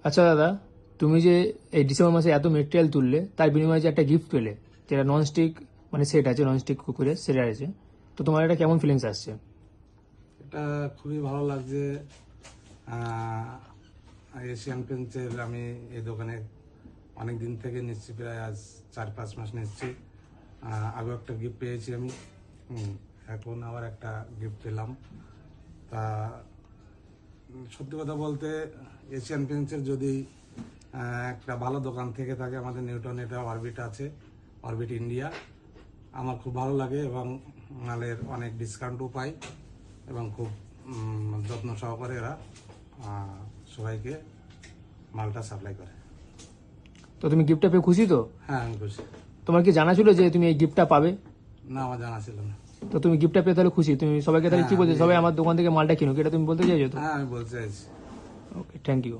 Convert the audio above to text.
আচ্ছা দাদা, তুমি যে এই ডিসেম্বর মাসে এত মেটেরিয়াল তুললে, তার বিনিময়ে যে একটা গিফট পেলে, যেটা ননস্টিক মানে সেট আছে, ননস্টিক কুকুরের সেট আছে, তো তোমার এটা কেমন ফিলিংস আসছে? এটা খুবই ভালো লাগছে। এশিয়ান পেন্টসের আমি এই দোকানে অনেক দিন থেকে নিচ্ছি, প্রায় আজ 4-5 মাস নিচ্ছি। আগেও একটা গিফট পেয়েছি আমি, এখন আবার একটা গিফট পেলাম। তা সত্যি কথা বলতে এশিয়ান পেন্টসের যদি একটা ভালো দোকান থেকে থাকে, আমাদের নিউটন এটা অরবিট আছে, অরবিট ইন্ডিয়া, আমার খুব ভালো লাগে এবং মালের অনেক ডিসকাউন্টও পাই এবং খুব যত্ন সহকারে এরা সবাইকে মালটা সাপ্লাই করে। তো তুমি গিফটটা পেয়ে খুশি তো? হ্যাঁ, আমি খুশি। তোমার কি জানা ছিল যে তুমি এই গিফটটা পাবে? না, আমার জানা ছিল না। তো তুমি গিফটটা পেয়ে তাহলে খুশি? তুমি সবাইকে তাহলে কি হ্যাঁ, বলছো, সবাই আমার দোকান থেকে মালটা কিনুক, এটা তুমি বলতে চাইছো তো? হ্যাঁ, আমি বলতে চাইছি। ওকে, থ্যাংক ইউ।